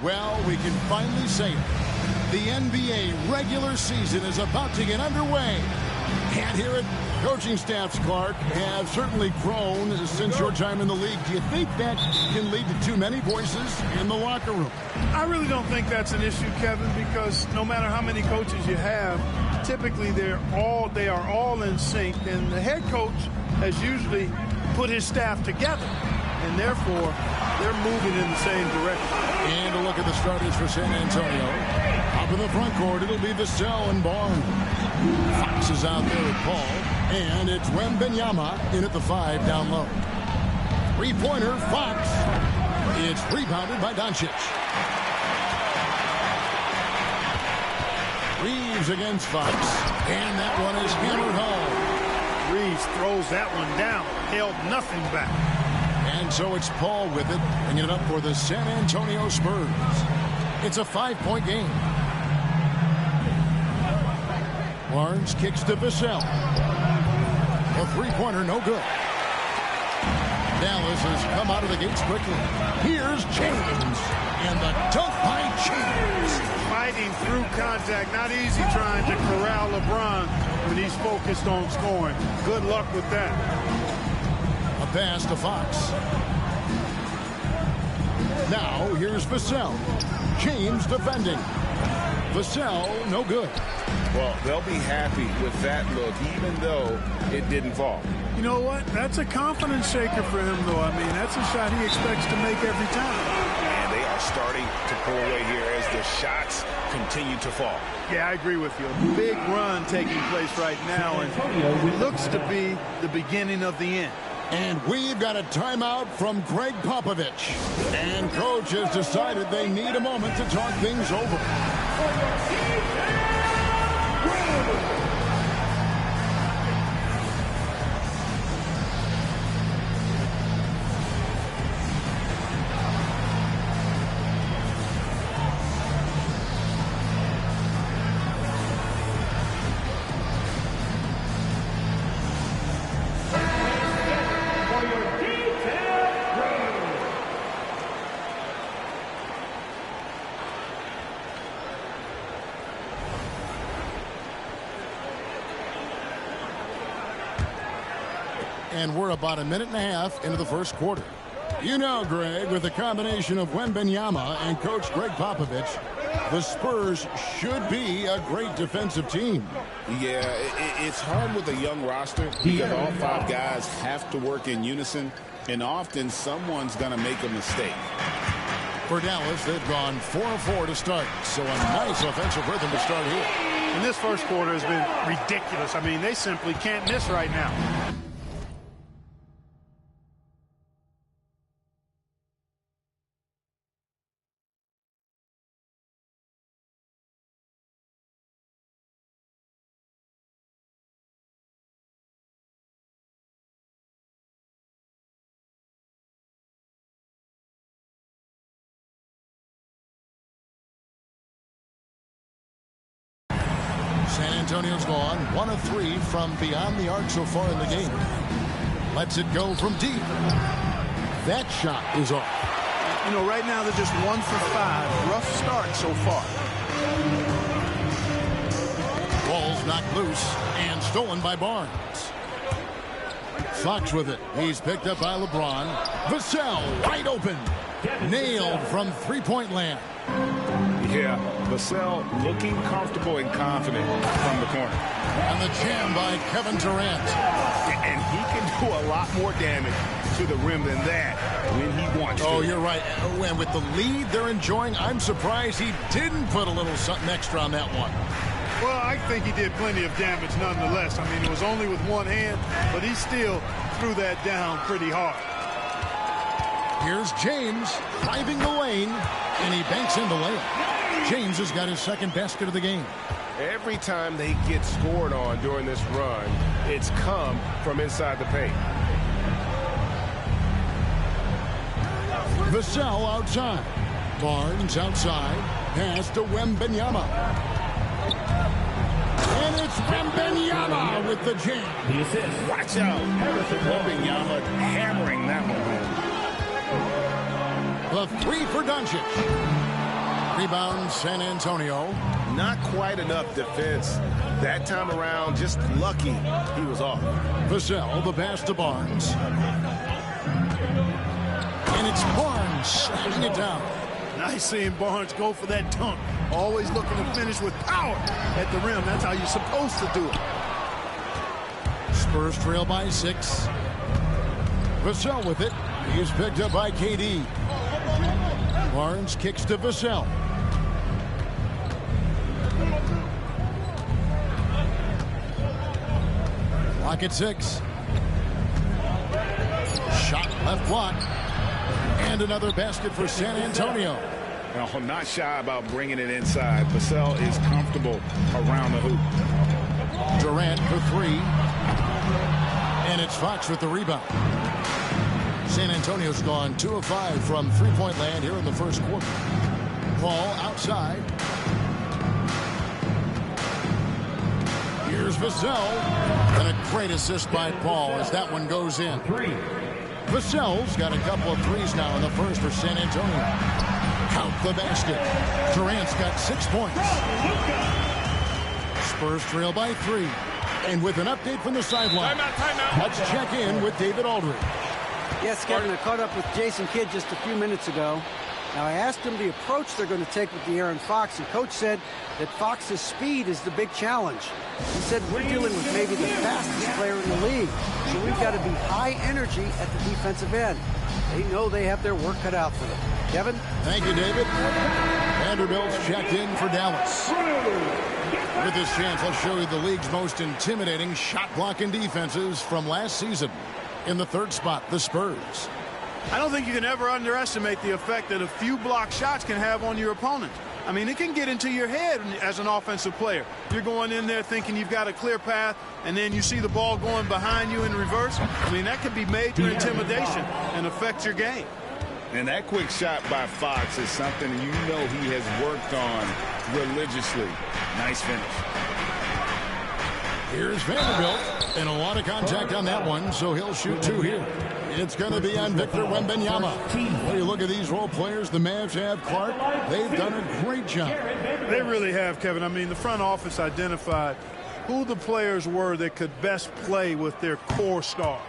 Well, we can finally say it. The NBA regular season is about to get underway. Can't hear it. Coaching staffs, Clark, have certainly grown since your time in the league. Do you think that can lead to too many voices in the locker room? I really don't think that's an issue, Kevin, because no matter how many coaches you have, typically they are all in sync, and the head coach has usually put his staff together, and therefore they're moving in the same direction. And a look at the starters for San Antonio. Up in the front court, it'll be Vassell and Barnes. Fox is out there with Paul, and it's Wembanyama in at the 5 down low. Three-pointer, Fox. It's rebounded by Doncic. Reeves against Fox, and that one is hammered home. Reeves throws that one down, held nothing back. And so it's Paul with it, bringing it up for the San Antonio Spurs. It's a 5-point game. Barnes kicks to Vassell. A three-pointer, no good. Dallas has come out of the gates quickly. Here's James, and the dunk by James. Fighting through contact, not easy trying to corral LeBron when he's focused on scoring. Good luck with that. A pass to Fox. Now here's Vassell. James defending. Vassell, no good. Well, they'll be happy with that look, even though it didn't fall. You know what? That's a confidence shaker for him, though. I mean, that's a shot he expects to make every time. And they are starting to pull away here as the shots continue to fall. Yeah, I agree with you. A big run taking place right now, and it looks to be the beginning of the end. And we've got a timeout from Greg Popovich. And coach has decided they need a moment to talk things over. And we're about a minute and a half into the first quarter. You know, Greg, with the combination of Wembanyama and Coach Greg Popovich, the Spurs should be a great defensive team. Yeah, it's hard with a young roster because all 5 guys have to work in unison, and often someone's going to make a mistake. For Dallas, they've gone 4-4 to start, so a nice offensive rhythm to start here. And this first quarter has been ridiculous. I mean, they simply can't miss right now. San Antonio's gone 1 of 3 from beyond the arc so far in the game. Lets it go from deep. That shot is off. You know, right now they're just 1 for 5. Rough start so far. Ball's knocked loose and stolen by Barnes. Fox with it. He's picked up by LeBron. Vassell wide open. Nailed from three-point land. Yeah, Vassell looking comfortable and confident from the corner. And the jam by Kevin Durant. And he can do a lot more damage to the rim than that when he wants to. Oh, you're right. And with the lead they're enjoying, I'm surprised he didn't put a little something extra on that one. Well, I think he did plenty of damage nonetheless. I mean, it was only with one hand, but he still threw that down pretty hard. Here's James driving the lane, and he banks in the layup. James has got his second basket of the game. Every time they get scored on during this run, it's come from inside the paint. Vassell outside. Barnes outside. Pass to Wembanyama. And it's Wembanyama with the jam. The assist. Watch out. Wembanyama hammering that one home. The three for Doncic. Rebound, San Antonio. Not quite enough defense. That time around, just lucky he was off. Vassell, the pass to Barnes. And it's Barnes slamming it down. Nice seeing Barnes go for that dunk. Always looking to finish with power at the rim. That's how you're supposed to do it. Spurs trail by 6. Vassell with it. He's picked up by KD. Barnes kicks to Vassell. Clock at 6. Shot left block. And another basket for San Antonio. Oh, not shy about bringing it inside. Vassell is comfortable around the hoop. Durant for 3. And it's Fox with the rebound. San Antonio's gone 2 of 5 from three-point land here in the first quarter. Paul outside. Here's Vassell. And a great assist by Paul as that one goes in. Vassell's got a couple of threes now in the first for San Antonio. Count the basket. Durant's got 6 points. Spurs trail by 3. And with an update from the sideline, let's check in with David Aldridge. Yes, Kevin, I caught up with Jason Kidd just a few minutes ago. Now, I asked him the approach they're going to take with De'Aaron Fox, and Coach said that Fox's speed is the big challenge. He said, we're dealing with maybe the fastest player in the league, so we've got to be high energy at the defensive end. They know they have their work cut out for them. Kevin? Thank you, David. Vanderbilt's checked in for Dallas. With this chance, I'll show you the league's most intimidating shot-blocking defenses from last season. In the third spot, the Spurs. I don't think you can ever underestimate the effect that a few block shots can have on your opponent. I mean, it can get into your head as an offensive player. You're going in there thinking you've got a clear path, and then you see the ball going behind you in reverse. I mean, that could be major intimidation and affect your game. And that quick shot by Fox is something you know he has worked on religiously. Nice finish. Here's Vanderbilt, and a lot of contact on that one, so he'll shoot 2 here. It's going to be on Victor Wembanyama. When you look at these role players the Mavs have, Clark, they've done a great job. They really have, Kevin. I mean, the front office identified who the players were that could best play with their core stars.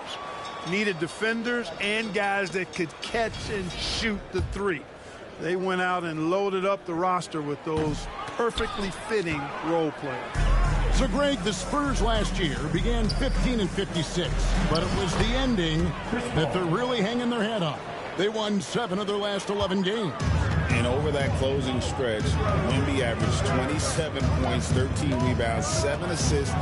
Needed defenders and guys that could catch and shoot the three. They went out and loaded up the roster with those perfectly fitting role players. So, Greg, the Spurs last year began 15-56, but it was the ending that they're really hanging their head on. They won 7 of their last 11 games. And over that closing stretch, Wemby averaged 27 points, 13 rebounds, 7 assists,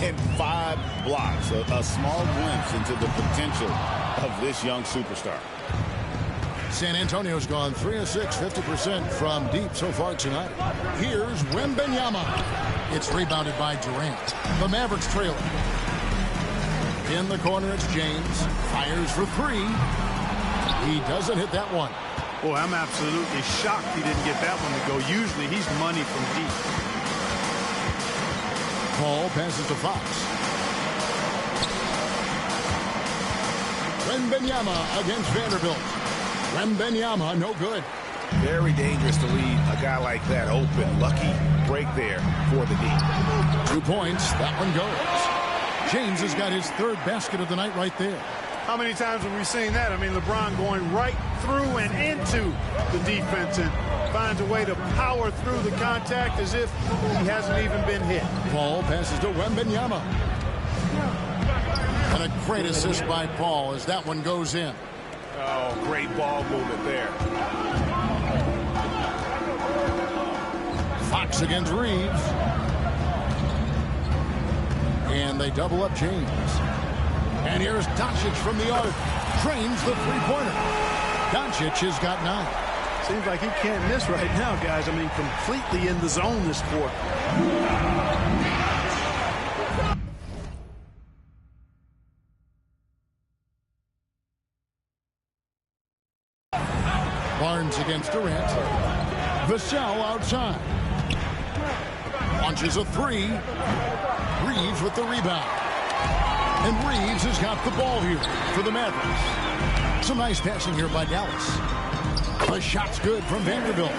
and 5 blocks. A small glimpse into the potential of this young superstar. San Antonio's gone 3 of 6, 50% from deep so far tonight. Here's Wembanyama. It's rebounded by Durant. The Mavericks trail it. In the corner, it's James. Fires for 3. He doesn't hit that one. Boy, I'm absolutely shocked he didn't get that one to go. Usually he's money from deep. Paul passes to Fox. Wembanyama against Vanderbilt. Wembanyama, no good. Very dangerous to leave a guy like that open. Lucky break there for the D. 2 points. That one goes. James has got his 3rd basket of the night right there. How many times have we seen that? I mean, LeBron going right through and into the defense and finds a way to power through the contact as if he hasn't even been hit. Paul passes to Wembanyama. And a great assist by Paul as that one goes in. Oh, great ball movement there. Fox against Reeves. And they double up James. And here's Doncic from the arc. Drains the three-pointer. Doncic has got 9. Seems like he can't miss right now, guys. I mean, completely in the zone this quarter. Barnes against Durant. Vassell outside. Launches a 3. Reeves with the rebound. And Reeves has got the ball here for the Mavericks. Some nice passing here by Dallas. The shot's good from Vanderbilt.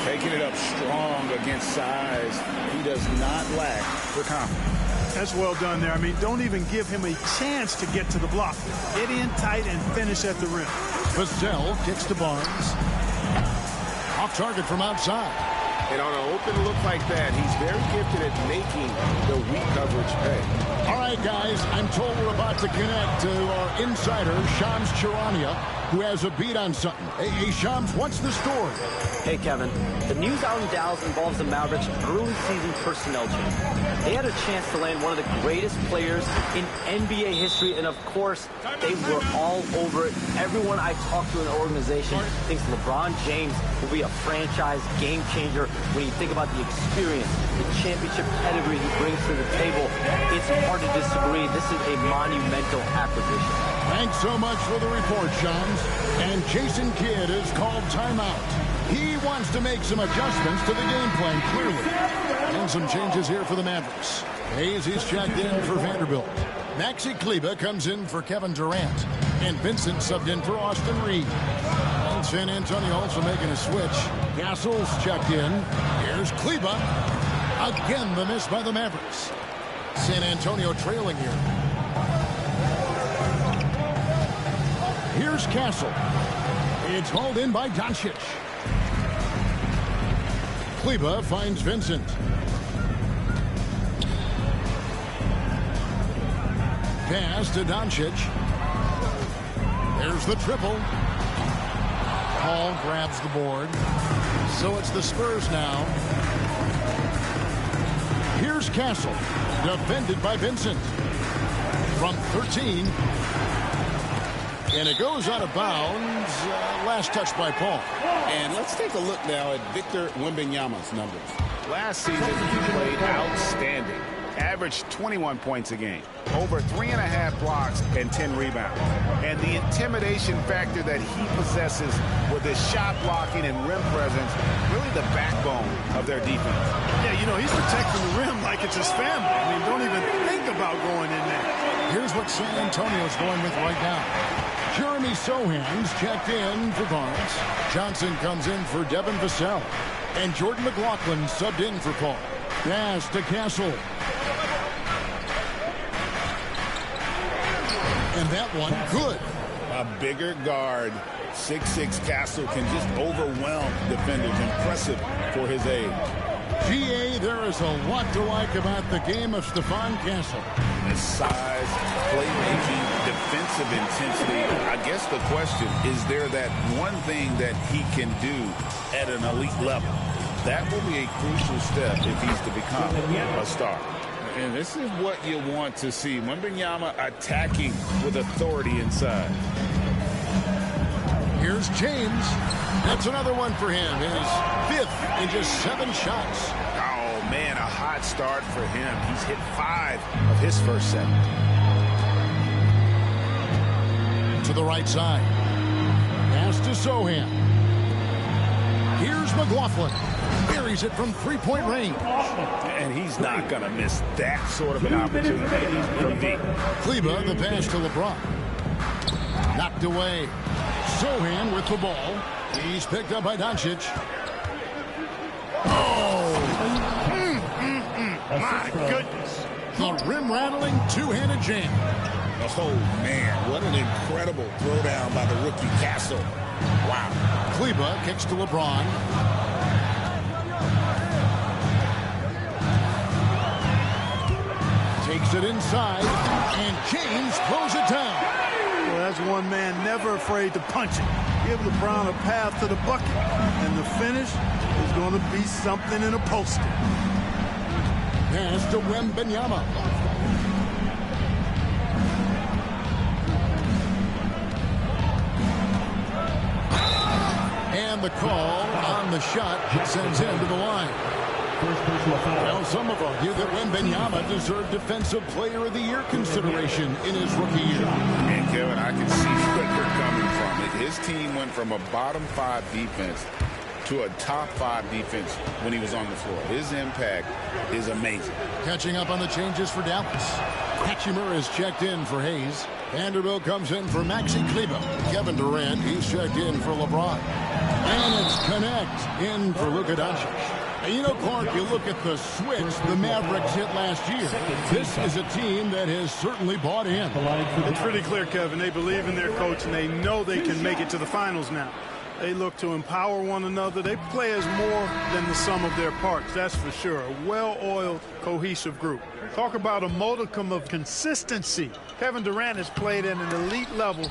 Taking it up strong against size. He does not lack for confidence. That's well done there. I mean, don't even give him a chance to get to the block. Get in tight and finish at the rim. Vassell kicks to Barnes. Off target from outside. And on an open look like that, he's very gifted at making the weak coverage pay. All right, guys, I'm told we're about to connect to our insider, Shams Charania, who has a beat on something. Hey, Shams, what's the story? Hey, Kevin. The news out in Dallas involves the Mavericks' early season personnel change. They had a chance to land one of the greatest players in NBA history, and of course, they were all over it. Everyone I talked to in the organization thinks LeBron James will be a franchise game changer when you think about the experience, the championship pedigree he brings to the table. It's hard to disagree. This is a monumental acquisition. Thanks so much for the report, Shams. And Jason Kidd has called timeout. He wants to make some adjustments to the game plan, clearly. And some changes here for the Mavericks. Hayes, he's checked in for Vanderbilt. Maxi Kleber comes in for Kevin Durant. And Vincent subbed in for Austin Reed. And San Antonio also making a switch. Castle's checked in. Here's Kleber. Again, the miss by the Mavericks. San Antonio trailing here. Here's Castle. It's hauled in by Doncic. Kleber finds Vincent. Pass to Doncic. There's the triple. Paul grabs the board. So it's the Spurs now. Here's Castle. Defended by Vincent. From 13. And it goes out of bounds. Last touch by Paul. And let's take a look now at Victor Wembanyama's numbers. Last season, he played outstanding. Averaged 21 points a game. Over 3.5 blocks and 10 rebounds. And the intimidation factor that he possesses with his shot blocking and rim presence, really the backbone of their defense. Yeah, you know, he's protecting the rim like it's his family. I mean, don't even think about going in there. Here's what San Antonio's going with right now. Jeremy Sohan's checked in for Barnes. Johnson comes in for Devin Vassell. And Jordan McLaughlin subbed in for Paul. Pass to Castle. And that one, good. A bigger guard, 6'6" Castle, can just overwhelm defenders. Impressive for his age. GA, there is a lot to like about the game of Stephon Castle. His size, playmaking, defensive intensity. I guess the question, is there that one thing that he can do at an elite level? That will be a crucial step if he's to become a star. And this is what you want to see. Wembanyama attacking with authority inside. Here's James. That's another one for him. His 5th in just 7 shots. Oh, man, a hot start for him. He's hit 5 of his first 7. To the right side. Pass to Sohan. Here's McLaughlin. Buries it from 3-point range. And he's not going to miss that sort of an opportunity from deep. Kleber, the pass to LeBron. Knocked away. Sohan with the ball. He's picked up by Doncic. Oh! My goodness. The rim-rattling two-handed jam. Oh, man, what an incredible throwdown by the rookie Castle. Wow. Kleber kicks to LeBron. Takes it inside, and James throws it down. Well, that's one man never afraid to punch it. Give LeBron a path to the bucket, and the finish is going to be something in a poster. Pass to Wembanyama. And the call on the shot sends him to the line. Well, some have argued that Wembanyama deserved Defensive Player of the Year consideration in his rookie year. And, Kevin, I can see where they're coming from. His team went from a bottom 5 defense to a top 5 defense when he was on the floor. His impact is amazing. Catching up on the changes for Dallas. Hachimura is checked in for Hayes. Vanderbilt comes in for Maxi Kleber. Kevin Durant, he's checked in for LeBron. And it's Connect in for Luka Doncic. And you know, Clark, you look at the switch the Mavericks hit last year. This is a team that has certainly bought in. It's pretty clear, Kevin. They believe in their coach, and they know they can make it to the finals now. They look to empower one another. They play as more than the sum of their parts, that's for sure. A well-oiled, cohesive group. Talk about a modicum of consistency. Kevin Durant has played at an elite level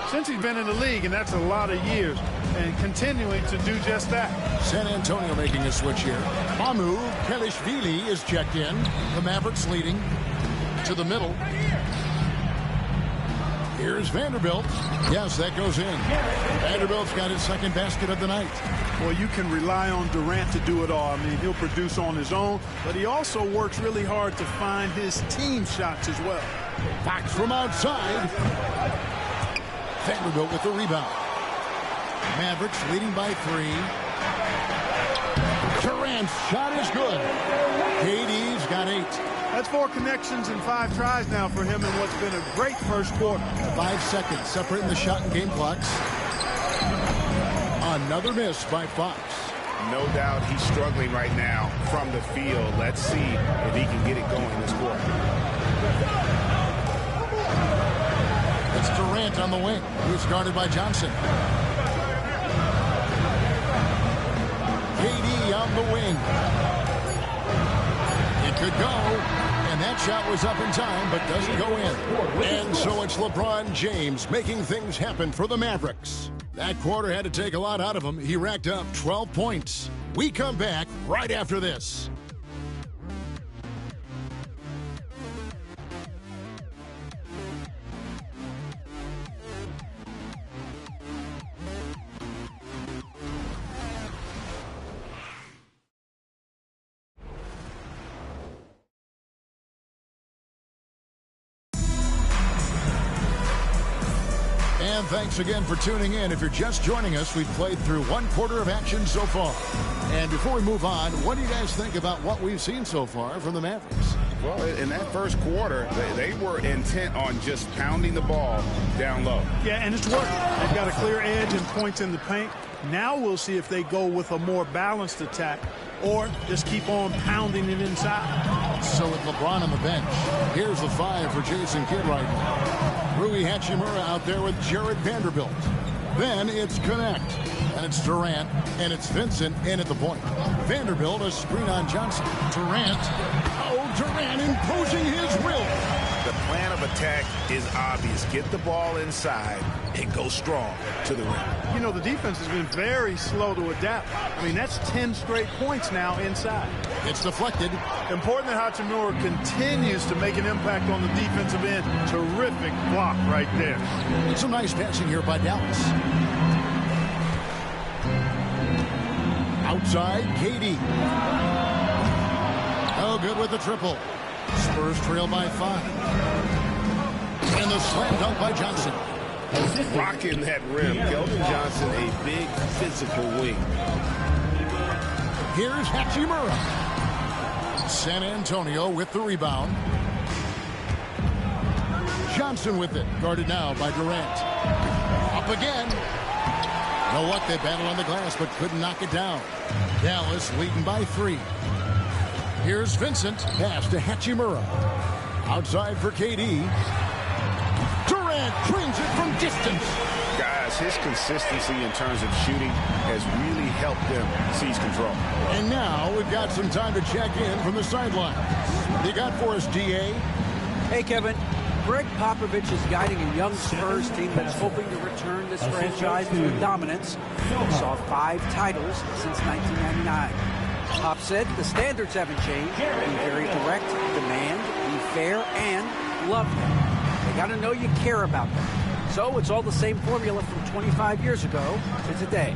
since he's been in the league, and that's a lot of years, and continuing to do just that. San Antonio making a switch here. Mamu Kelishvili is checked in. The Mavericks leading to the middle. Here's Vanderbilt. Yes, that goes in. Vanderbilt's got his second basket of the night. Well, you can rely on Durant to do it all. I mean, he'll produce on his own, but he also works really hard to find his team shots as well. Fox from outside. Vanderbilt with the rebound. Mavericks leading by 3. Durant's shot is good. KD's got 8. That's 4 connections and 5 tries now for him in what's been a great first quarter. 5 seconds separating the shot and game clocks. Another miss by Fox. No doubt he's struggling right now from the field. Let's see if he can get it going this quarter. It's Durant on the wing. He's guarded by Johnson. KD on the wing. It could go, and that shot was up in time, but doesn't go in. And so it's LeBron James making things happen for the Mavericks. That quarter had to take a lot out of him. He racked up 12 points. We come back right after this. And thanks again for tuning in. If you're just joining us, we've played through 1 quarter of action so far. And before we move on, what do you guys think about what we've seen so far from the Mavericks? Well, in that first quarter, they were intent on just pounding the ball down low. Yeah, and it's working. They've got a clear edge and points in the paint. Now we'll see if they go with a more balanced attack or just keep on pounding it inside. So with LeBron on the bench, here's the 5 for Jason Kidd right now. Rui Hachimura out there with Jared Vanderbilt. Then it's Connect, and it's Durant, and it's Vincent in at the point. Vanderbilt, a screen on Johnson. Durant. Oh, Durant imposing his will. The plan of attack is obvious. Get the ball inside and go strong to the rim. You know, the defense has been very slow to adapt. I mean, that's 10 straight points now inside. It's deflected. Important that Hachimura continues to make an impact on the defensive end. Terrific block right there. Some nice passing here by Dallas. Outside, KD. Oh, good with the triple. Spurs trail by 5. And the slam dunk by Johnson. Rocking that rim. Keldon Johnson, a big physical wing. Here's Hachimura. San Antonio with the rebound. Johnson with it. Guarded now by Durant. Up again. You know what? They battled on the glass but couldn't knock it down. Dallas leading by 3. Here's Vincent. Pass to Hachimura. Outside for KD. Durant trains it from distance. Guys, his consistency in terms of shooting has really helped them seize control. And now we've got some time to check in from the sideline. What do you got for us, D.A.? Hey, Kevin. Greg Popovich is guiding a young Spurs team that's hoping to return this franchise to dominance. They saw 5 titles since 1999. Pop said the standards haven't changed. Be very direct, demand, be fair, and love them. They got to know you care about them. So it's all the same formula from 25 years ago to today.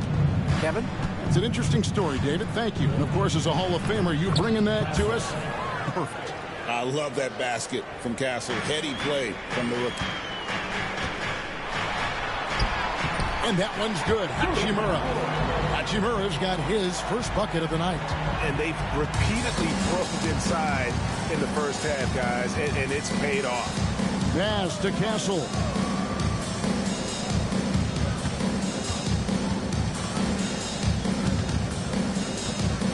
Kevin? It's an interesting story, David. Thank you. And, of course, as a Hall of Famer, you bringing that to us? Perfect. I love that basket from Castle. Heady play from the rookie. And that one's good. Hachimura. Hachimura's got his first bucket of the night. And they've repeatedly broken inside in the first half, guys, and it's paid off. Pass to Castle.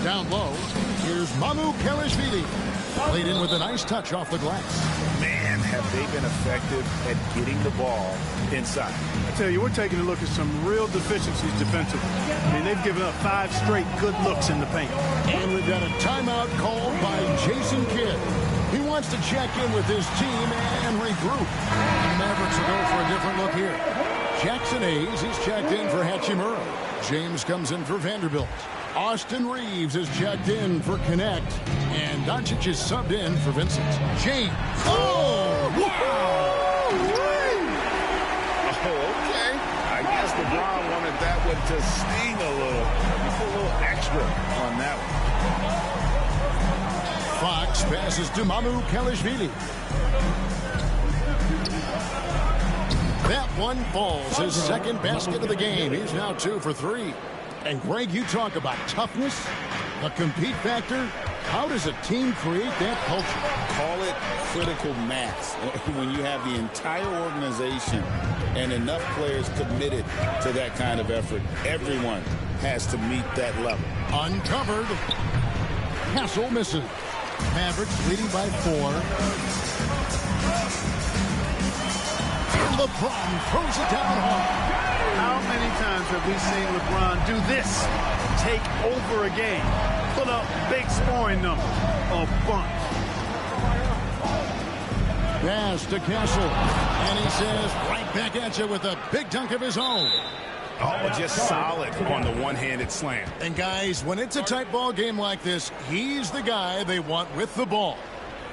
Down low, here's MAVS. Played in with a nice touch off the glass. Man, have they been effective at getting the ball inside. I tell you, we're taking a look at some real deficiencies defensively. I mean, they've given up 5 straight good looks in the paint. And we've got a timeout called by Jason Kidd. He wants to check in with his team and regroup. And the Mavericks will go for a different look here. Jackson Hayes, he's checked in for Hachimura. James comes in for Vanderbilt. Austin Reeves is checked in for Connect. And Doncic is subbed in for Vincent. James. Oh, wow. Oh, okay. I guess LeBron wanted that one to sting a little. Just a little extra on that one. Fox passes to MAVS. That one falls. His second basket of the game. He's now 2 for 3. And Greg, you talk about toughness, the compete factor. How does a team create that culture? Call it critical mass. When you have the entire organization and enough players committed to that kind of effort, everyone has to meet that level. Uncovered. Castle misses. Mavericks leading by 4. And LeBron throws it down hard. How many times have we seen LeBron do this? Take over a game. Put up big scoring numbers. A bunch. Pass to Castle. And he says right back at you with a big dunk of his own. Oh, just solid on the one-handed slam. And guys, when it's a tight ball game like this, he's the guy they want with the ball.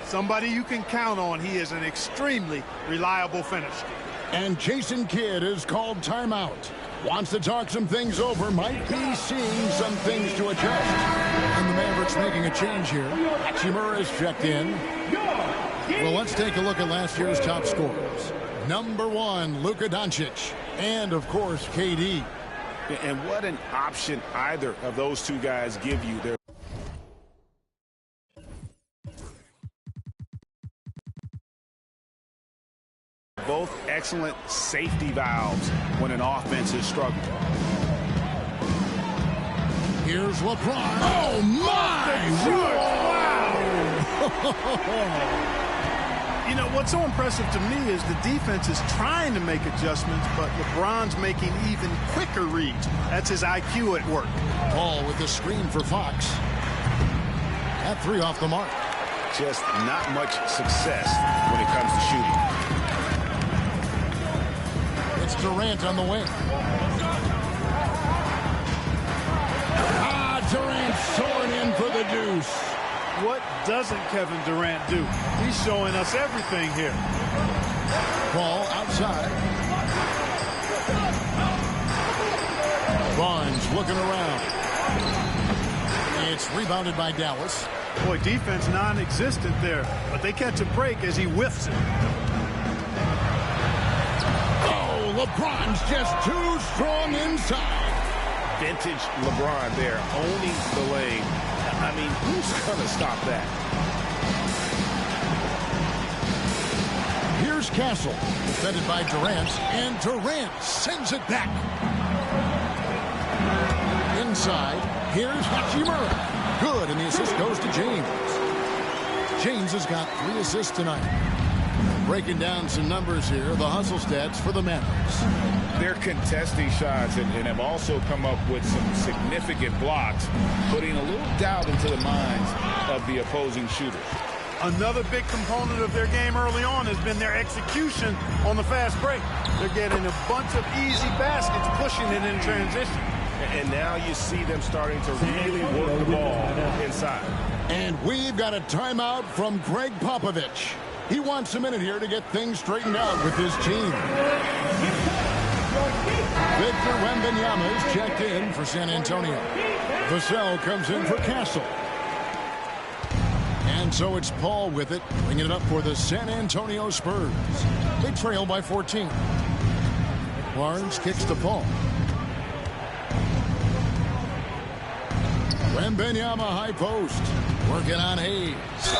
Somebody you can count on. He is an extremely reliable finisher. And Jason Kidd is called timeout. Wants to talk some things over. Might be seeing some things to adjust. And the Mavericks making a change here. Hachimura is checked in. Well, let's take a look at last year's top scorers. Number 1, Luka Doncic. And, of course, KD. And what an option either of those two guys give you. They're both excellent safety valves when an offense is struggling. Here's LeBron. Oh, my! Wow! You know, what's so impressive to me is the defense is trying to make adjustments, but LeBron's making even quicker reads. That's his IQ at work. Ball with the screen for Fox. That 3 off the mark. Just not much success when it comes to shooting. It's Durant on the wing. Durant soaring in for the deuce. What doesn't Kevin Durant do? He's showing us everything here. Ball outside. Barnes looking around. It's rebounded by Dallas. Boy, defense non-existent there, but they catch a break as he whiffs it. Oh, LeBron's just too strong inside. Vintage LeBron there, owning the lane. I mean, who's going to stop that? Here's Castle, defended by Durant, and Durant sends it back. Inside, here's Hachimura. Good, and the assist goes to James. James has got 3 assists tonight. Breaking down some numbers here, the hustle stats for the Mavericks. They're contesting shots and have also come up with some significant blocks, putting a little doubt into the minds of the opposing shooters. Another big component of their game early on has been their execution on the fast break. They're getting a bunch of easy baskets, pushing it in transition. And now you see them starting to really work the ball inside. And we've got a timeout from Greg Popovich. He wants a minute here to get things straightened out with his team. Victor Wembanyama is checked in for San Antonio. Vassell comes in for Castle. And so it's Paul with it, bringing it up for the San Antonio Spurs. They trail by 14. Barnes kicks to Paul. Wembanyama high post. Working on Hayes.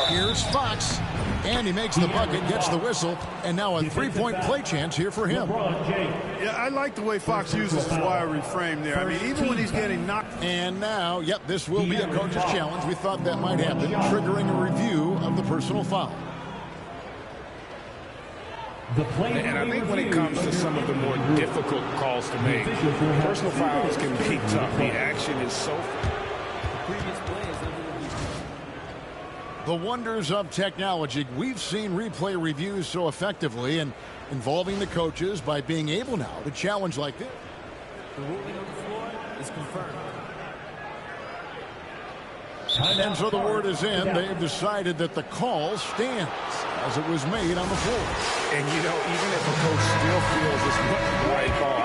Here's Fox. And he makes the bucket, gets the whistle, and now a three-point play chance here for him. Yeah, I like the way Fox uses his wiry frame there. I mean, even when he's getting knocked. And now, yep, this will be a coach's challenge. We thought that might happen, triggering a review of the personal foul. And I think when it comes to some of the more difficult calls to make, personal fouls can be tough. The action is so... The wonders of technology. We've seen replay reviews so effectively and involving the coaches by being able now to challenge like this. The ruling on the floor is confirmed. And so the word is in. They've decided that the call stands as it was made on the floor. And, you know, even if a coach still feels this wasn't the right call,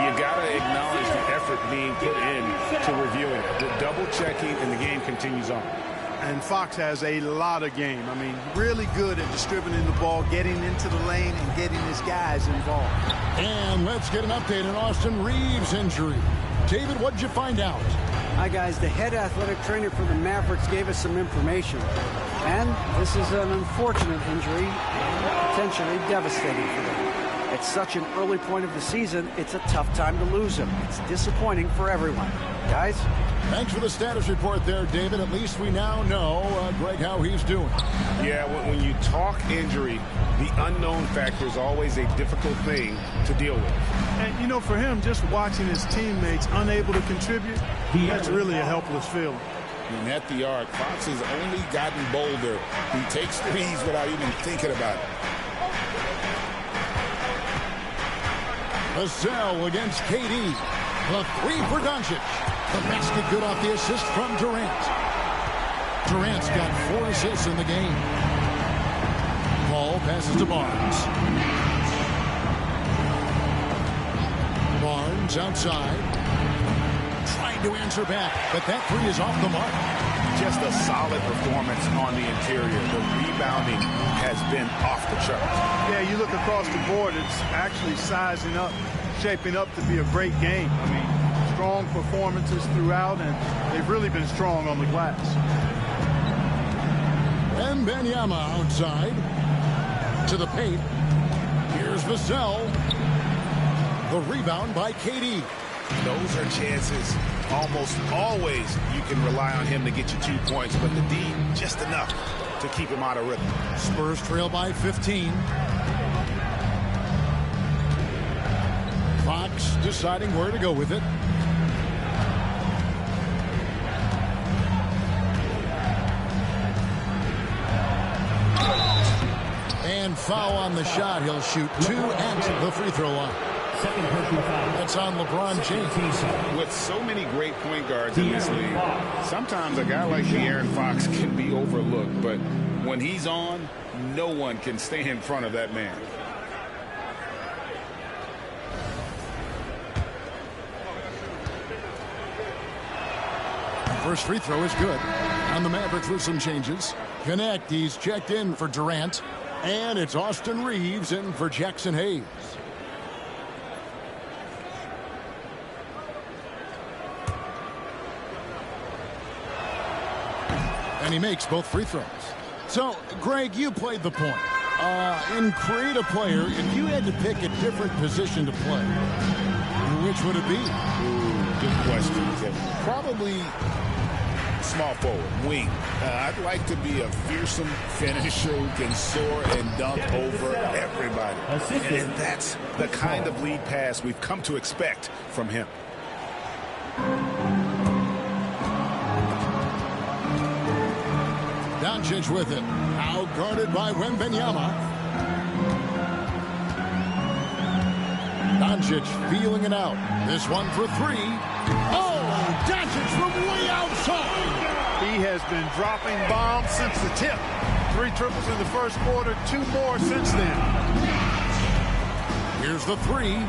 you got to acknowledge the effort being put in to reviewing it. The double checking, and the game continues on. And Fox has a lot of game. I mean, really good at distributing the ball, getting into the lane, and getting his guys involved. And let's get an update on Austin Reeves' injury. David, what did you find out? Hi, guys. The head athletic trainer for the Mavericks gave us some information. And this is an unfortunate injury, potentially devastating for them. At such an early point of the season, it's a tough time to lose him. It's disappointing for everyone. Guys? Thanks for the status report there, David. At least we now know, Greg, how he's doing. Yeah, when you talk injury, the unknown factor is always a difficult thing to deal with. And, you know, for him, just watching his teammates unable to contribute, that's really a helpless feeling. And at the arc, Fox has only gotten bolder. He takes threes without even thinking about it. Vassell against KD. The three for Doncic. The basket good off the assist from Durant. Durant's got 4 assists in the game. Ball passes to Barnes. Barnes outside. Trying to answer back, but that three is off the mark. Just a solid performance on the interior. The rebounding has been off the charts. Yeah, you look across the board, it's actually sizing up, shaping up to be a great game. I mean, strong performances throughout, and they've really been strong on the glass. Wembanyama outside to the paint. Here's Vassell. The rebound by KD. Those are chances. Almost always you can rely on him to get you 2 points, but the D, just enough to keep him out of rhythm. Spurs trail by 15. Fox deciding where to go with it. And foul on the shot. He'll shoot 2 at the free throw line. That's on LeBron James. With so many great point guards in this league, sometimes a guy like De'Aaron Fox can be overlooked, but when he's on, no one can stay in front of that man. First free throw is good. On the Mavericks with some changes. Connect, he's checked in for Durant. And it's Austin Reeves in for Jackson Hayes. And he makes both free throws. So, Greg, you played the point. In create a player, if you had to pick a different position to play, which would it be? Ooh, good question. Probably small forward, wing. I'd like to be a fearsome finisher who can soar and dunk over everybody. And that's the kind of lead pass we've come to expect from him. Doncic with it. Out guarded by Wembanyama. Doncic feeling it out. This one for 3. Oh, Doncic from way outside. He has been dropping bombs since the tip. 3 triples in the first quarter, 2 more since then. Here's the 3.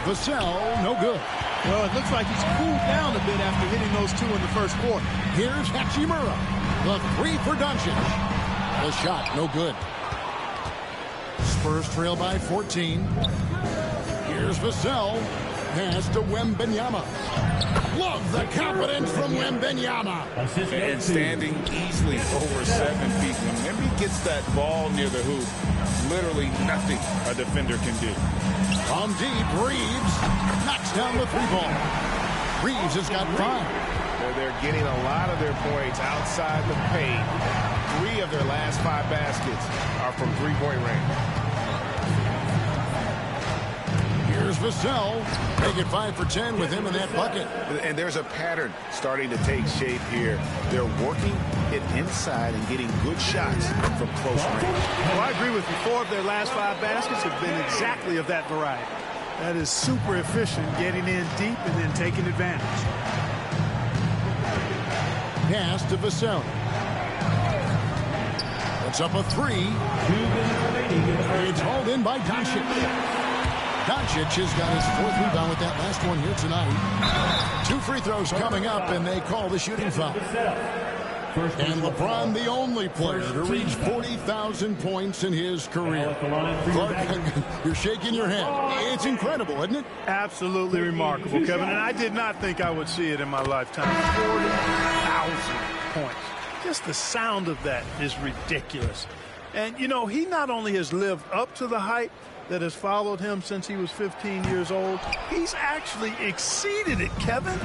Vassell, no good. Well, it looks like he's cooled down a bit after hitting those 2 in the first quarter. Here's Hachimura. The 3 for Doncic. The shot, no good. Spurs trail by 14. Here's Vassell. Pass to Wembanyama. Love the confidence from Wembanyama. And standing easily over 7 feet. When Wemby gets that ball near the hoop, literally nothing a defender can do. On deep, Reeves knocks down the 3-ball. Reeves has got 5. They're getting a lot of their points outside the paint. 3 of their last 5 baskets are from three-point range. Here's Vassell. Make it 5 for 10 with him in that bucket. And there's a pattern starting to take shape here. They're working it inside and getting good shots from close range. Well, I agree with you. 4 of their last 5 baskets have been exactly of that variety. That is super efficient, getting in deep and then taking advantage. Pass to Vassell. Puts up a 3. It's hauled in by Doncic. Doncic has got his 4th rebound with that last one here tonight. 2 free throws coming up, and they call the shooting foul. And LeBron, the only player to reach 40,000 points in his career. Clark, you're shaking your head. It's incredible, isn't it? Absolutely remarkable, Kevin. And I did not think I would see it in my lifetime. 40,000 points. Just the sound of that is ridiculous. And, you know, he not only has lived up to the hype that has followed him since he was 15 years old, he's actually exceeded it, Kevin,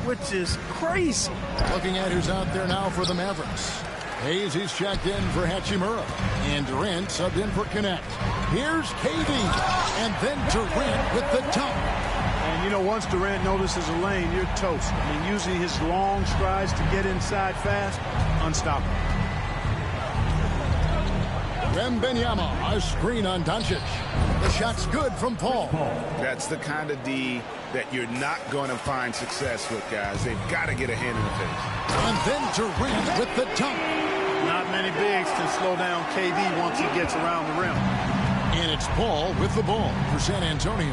which is crazy. Looking at who's out there now for the Mavericks. Hayes, he's checked in for Hachimura. And Durant subbed in for Connect. Here's KD. And then Durant with the dunk. And, you know, once Durant notices a lane, you're toast. I mean, using his long strides to get inside fast, unstoppable. Wembanyama, a screen on Doncic. The shot's good from Paul. That's the kind of D that you're not going to find success with, guys. They've got to get a hand in the face. And then Durant with the dunk. Not many bigs can slow down KD once he gets around the rim. And it's Paul with the ball for San Antonio.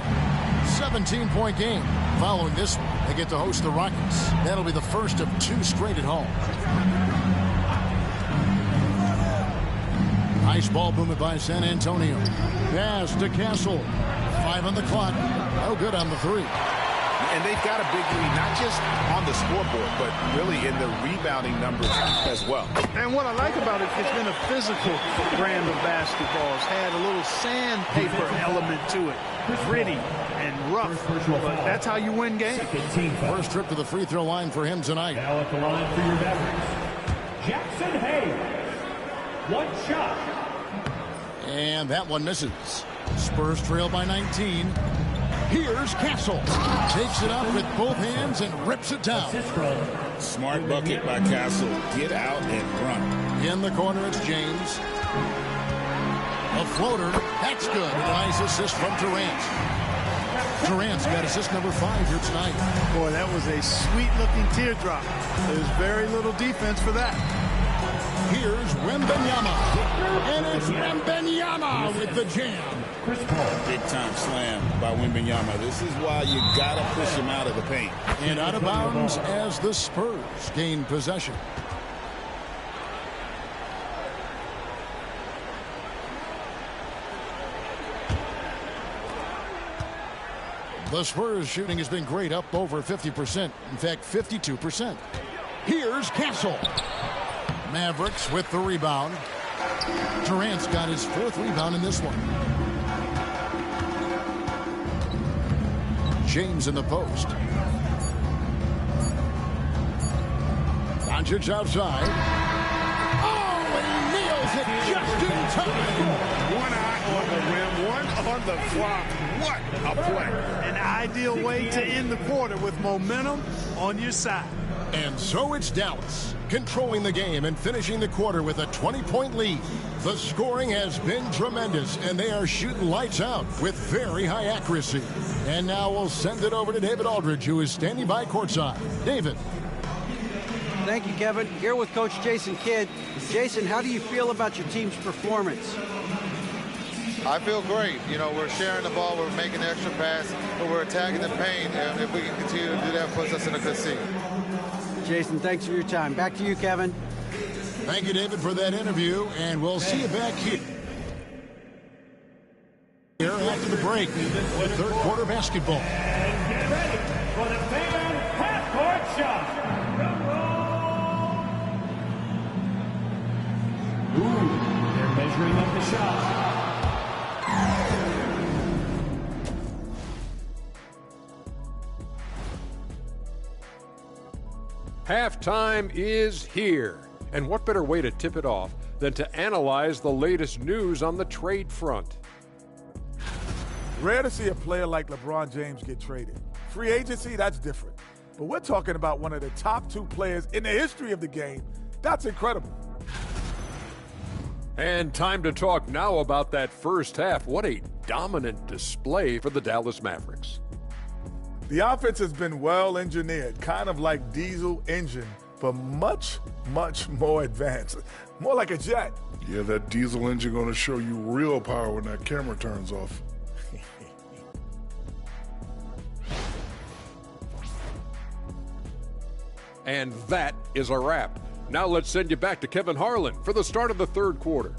17-point game. Following this one, they get to host the Rockets. That'll be the first of 2 straight at home. Nice ball movement by San Antonio. Pass to Castle. 5 on the clock. No good on the 3. And they've got a big lead, not just on the scoreboard, but really in the rebounding numbers as well. And what I like about it, it's been a physical brand of basketball. It's had a little sandpaper element to it. Gritty and rough, but that's how you win games. First trip to the free throw line for him tonight. Now at the line for your Mavericks, Jackson Hayes. 1 shot. And that one misses. Spurs trail by 19. Here's Castle. Takes it up with both hands and rips it down. Smart bucket by Castle. Get out and run. In the corner, it's James. A floater. That's good. A nice assist from Durant. Durant's got assist number 5 here tonight. Boy, that was a sweet-looking teardrop. There's very little defense for that. Here's Wembanyama. And it's Wembanyama with the jam. Big-time slam by Wembanyama. This is why you got to push him out of the paint. And out of bounds as the Spurs gain possession. The Spurs shooting has been great, up over 50%. In fact, 52%. Here's Castle. Mavericks with the rebound. Durant's got his 4th rebound in this one. James in the post. Doncic outside. Oh, and he nails it just in time. 1 eye on the rim, 1 on the flop. What a play. An ideal way to end the quarter with momentum on your side. And so it's Dallas, controlling the game and finishing the quarter with a 20-point lead. The scoring has been tremendous, and they are shooting lights out with very high accuracy. And now we'll send it over to David Aldridge, who is standing by courtside. David. Thank you, Kevin. Here with Coach Jason Kidd. Jason, how do you feel about your team's performance? I feel great. You know, we're sharing the ball, we're making the extra pass, but we're attacking the paint, and if we can continue to do that, puts us in a good seat. Jason, thanks for your time. Back to you, Kevin. Thank you, David, for that interview, and we'll see you back here after the break with third quarter basketball. for the fan half-court shot. Ooh, they're measuring up the shot. Halftime is here. And what better way to tip it off than to analyze the latest news on the trade front? Rare to see a player like LeBron James get traded. Free agency, that's different. But we're talking about one of the top 2 players in the history of the game. That's incredible. And time to talk now about that first half. What a dominant display for the Dallas Mavericks. The offense has been well engineered, kind of like diesel engine, but much, much more advanced. More like a jet. Yeah, that diesel engine going to show you real power when that camera turns off. And that is a wrap. Now let's send you back to Kevin Harlan for the start of the third quarter.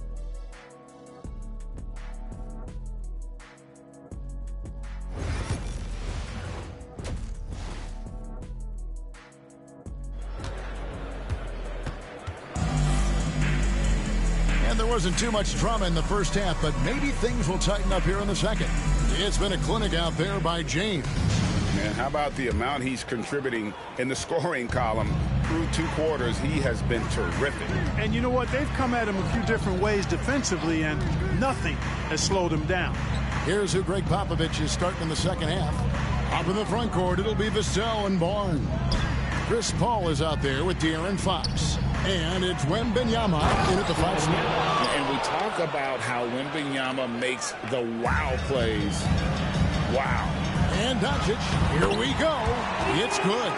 And there wasn't too much drama in the first half, but maybe things will tighten up here in the second. It's been a clinic out there by James. Man, how about the amount he's contributing in the scoring column through 2 quarters? He has been terrific. And you know what? They've come at him a few different ways defensively, and nothing has slowed him down. Here's who Greg Popovich is starting in the second half. Up in the front court, it'll be Vassell and Barnes. Chris Paul is out there with De'Aaron Fox. And it's Wembanyama in at the 5 spot. And we talk about how Wembanyama makes the wow plays. Wow. And Doncic, here we go. It's good.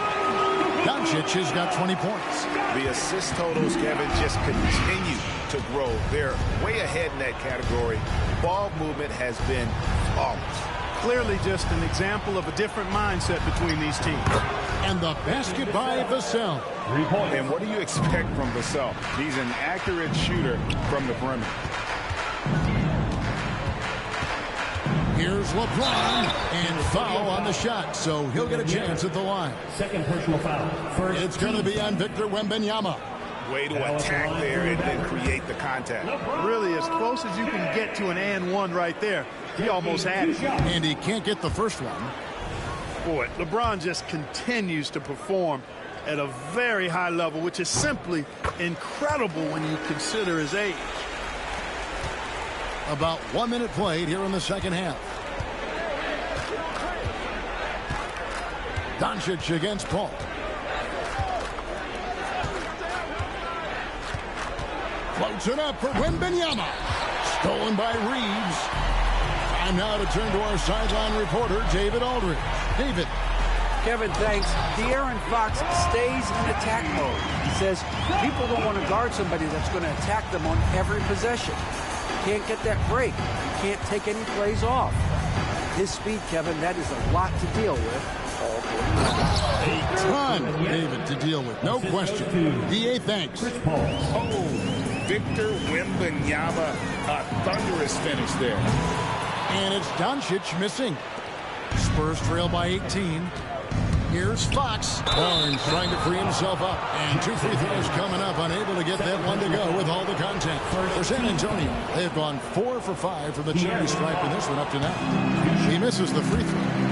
Doncic has got 20 points. The assist totals, Kevin, just continue to grow. They're way ahead in that category. Ball movement has been flawless. Clearly just an example of a different mindset between these teams. And the basket by Vassell. 3 points. And what do you expect from Vassell? He's an accurate shooter from the perimeter. Here's LeBron, and foul on the shot, so he'll get a chance at the line. Second personal foul. First, it's going to be on Victor Wembanyama. Way to attack there and then create the contact. Really, as close as you can get to an and one right there. He almost had it. And he can't get the first one. Boy, LeBron just continues to perform at a very high level, which is simply incredible when you consider his age. About 1 minute played here in the second half. Doncic against Paul. Floats it up for Wembanyama. Stolen by Reeves. Time now to turn to our sideline reporter, David Aldridge. David. Kevin, thanks. De'Aaron Fox stays in attack mode. He says people don't want to guard somebody that's going to attack them on every possession. You can't get that break. You can't take any plays off. His speed, Kevin, that is a lot to deal with. A ton, David, to deal with. No question. DA, thanks. Oh, Victor Wembanyama, a thunderous finish there. And it's Doncic missing. Spurs trail by 18. Here's Fox. Barnes trying to free himself up. And 2 free throws coming up. Unable to get that one to go with all the contact. For San Antonio, they've gone 4 for 5 from the charity stripe in this one up to now. He misses the free throw.